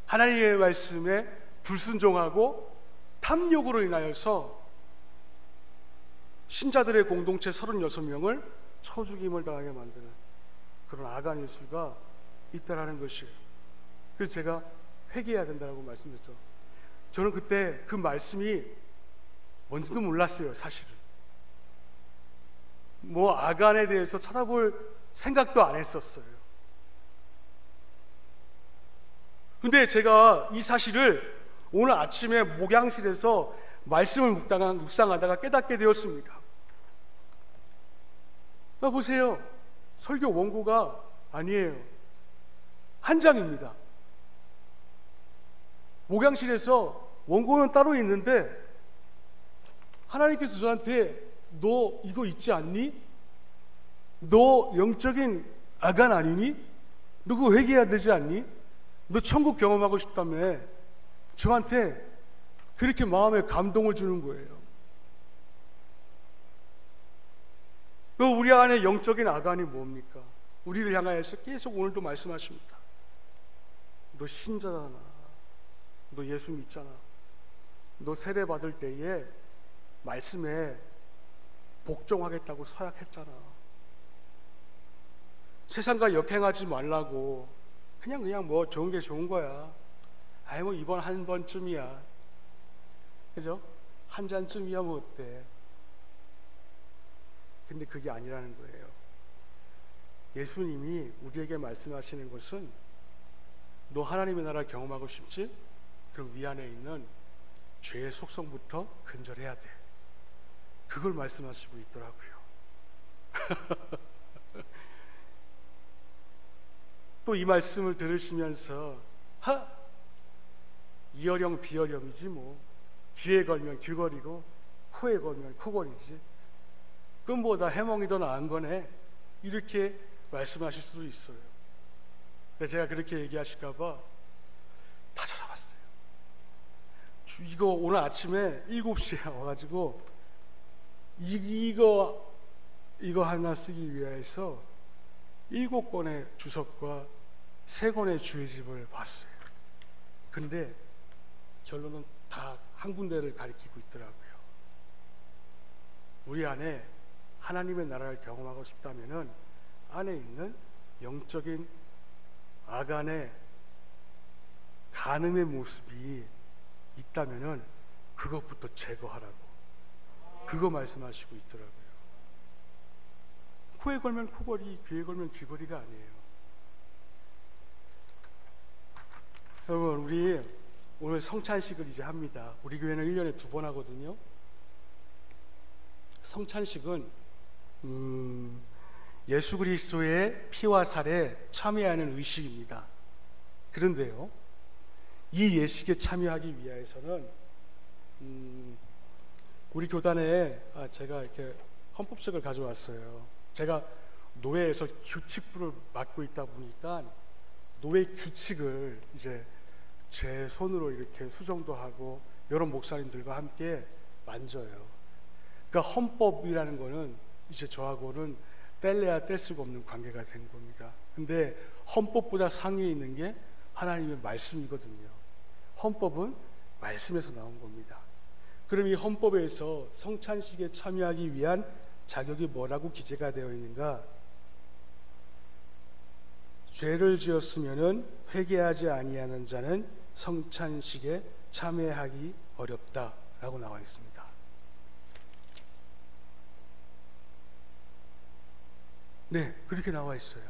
하나님의 말씀에 불순종하고 탐욕으로 인하여서 신자들의 공동체 36명을 쳐죽임을 당하게 만드는 그런 아간일 수가 있다라는 것이에요. 그래서 제가 회개해야 된다고 말씀드렸죠. 저는 그때 그 말씀이 뭔지도 몰랐어요. 사실은 뭐 아간에 대해서 찾아볼 생각도 안 했었어요. 근데 제가 이 사실을 오늘 아침에 목양실에서 말씀을 묵상하다가 깨닫게 되었습니다. 보세요. 설교 원고가 아니에요. 한 장입니다. 목양실에서 원고는 따로 있는데 하나님께서 저한테 너 이거 있지 않니? 너 영적인 아간 아니니? 너 그거 회개해야 되지 않니? 너 천국 경험하고 싶다며 저한테 그렇게 마음에 감동을 주는 거예요. 우리 안에 영적인 아간이 뭡니까? 우리를 향하여서 계속 오늘도 말씀하십니다. 너 신자잖아. 너 예수 믿잖아. 너 세례 받을 때에 말씀에 복종하겠다고 서약했잖아. 세상과 역행하지 말라고 그냥 뭐 좋은 게 좋은 거야. 아이 뭐 이번 한 번쯤이야. 그죠? 한 잔쯤이야 뭐 어때? 근데 그게 아니라는 거예요. 예수님이 우리에게 말씀하시는 것은 너 하나님의 나라 경험하고 싶지? 그럼 위 안에 있는 죄의 속성부터 근절해야 돼. 그걸 말씀하시고 있더라고요. 또 이 말씀을 들으시면서 이어령 비어령이지 뭐 귀에 걸면 귀걸이고 코에 걸면 코걸이지 그럼 뭐 나 해몽이 더 나은 거네, 이렇게 말씀하실 수도 있어요. 근데 제가 그렇게 얘기하실까 봐 다 찾아봤어요. 이거 오늘 아침에 7시에 와가지고 이거 하나 쓰기 위해서 7권의 주석과 3권의 주의집을 봤어요. 근데 결론은 다 한 군데를 가리키고 있더라고요. 우리 안에 하나님의 나라를 경험하고 싶다면은 안에 있는 영적인 아간의 간음의 모습이 있다면은 그것부터 제거하라고, 그거 말씀하시고 있더라고요. 코에 걸면 코걸이, 귀에 걸면 귀걸이가 아니에요. 여러분, 우리 오늘 성찬식을 이제 합니다. 우리 교회는 1년에 2번 하거든요. 성찬식은 예수 그리스도의 피와 살에 참여하는 의식입니다. 그런데요, 이 예식에 참여하기 위해서는 우리 교단에 제가 이렇게 헌법책을 가져왔어요. 제가 노회에서 규칙부를 맡고 있다 보니까 노회 규칙을 이제 제 손으로 이렇게 수정도 하고 여러 목사님들과 함께 만져요. 그러니까 헌법이라는 거는 이제 저하고는 뗄래야 뗄 수가 없는 관계가 된 겁니다. 근데 헌법보다 상위에 있는 게 하나님의 말씀이거든요. 헌법은 말씀에서 나온 겁니다. 그럼 이 헌법에서 성찬식에 참여하기 위한 자격이 뭐라고 기재가 되어 있는가? 죄를 지었으면은 회개하지 아니하는 자는 성찬식에 참여하기 어렵다라고 나와 있습니다. 네, 그렇게 나와 있어요.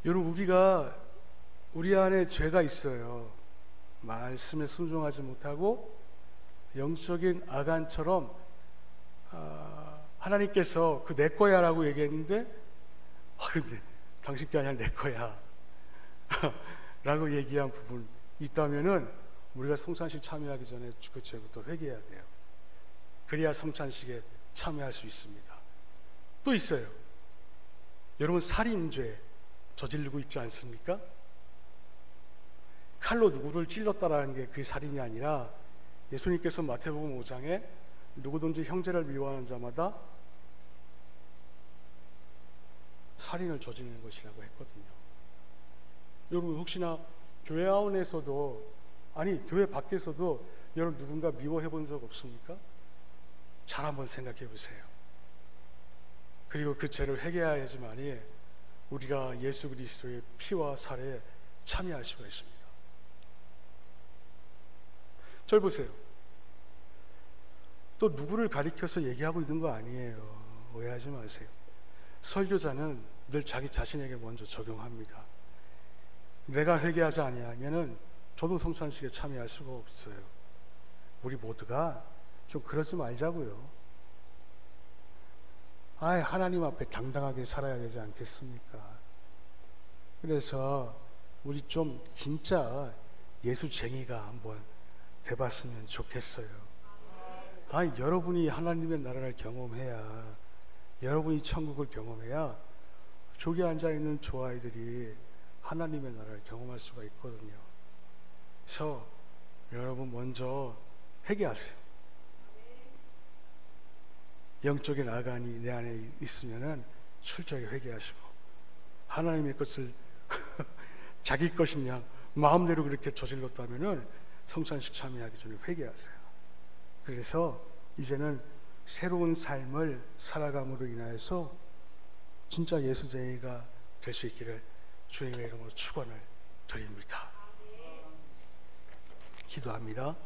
여러분, 우리 안에 죄가 있어요. 말씀에 순종하지 못하고 영적인 아간처럼 하나님께서 그 내 거야라고 얘기했는데 근데 당신 게 아니라 내 거야 라고 얘기한 부분 있다면은 우리가 성찬식 참여하기 전에 그 죄부터 회개해야 돼요. 그래야 성찬식에 참여할 수 있습니다. 또 있어요. 여러분, 살인죄 저지르고 있지 않습니까? 칼로 누구를 찔렀다라는 게 그게 살인이 아니라 예수님께서 마태복음 5장에 누구든지 형제를 미워하는 자마다 살인을 저지르는 것이라고 했거든요. 여러분, 혹시나 교회 안에서도 아니 교회 밖에서도 여러분 누군가 미워해 본 적 없습니까? 잘 한번 생각해 보세요. 그리고 그 죄를 회개해야지만이 우리가 예수 그리스도의 피와 살에 참여할 수가 있습니다. 절 보세요. 또 누구를 가리켜서 얘기하고 있는 거 아니에요. 오해하지 마세요. 설교자는 늘 자기 자신에게 먼저 적용합니다. 내가 회개하지 아니하면은 저도 성찬식에 참여할 수가 없어요. 우리 모두가 좀 그러지 말자고요. 하나님 앞에 당당하게 살아야 되지 않겠습니까? 그래서 우리 좀 진짜 예수쟁이가 한번 돼봤으면 좋겠어요. 여러분이 하나님의 나라를 경험해야, 여러분이 천국을 경험해야 저기 앉아있는 저 아이들이 하나님의 나라를 경험할 수가 있거든요. 그래서 여러분 먼저 회개하세요. 영적인 아간이 내 안에 있으면은 철저히 회개하시고, 하나님의 것을 자기 것인 양 마음대로 그렇게 저질렀다면은 성찬식 참여하기 전에 회개하세요. 그래서 이제는 새로운 삶을 살아감으로 인하여서 진짜 예수쟁이가 될 수 있기를 주님의 이름으로 축원을 드립니다. 기도합니다.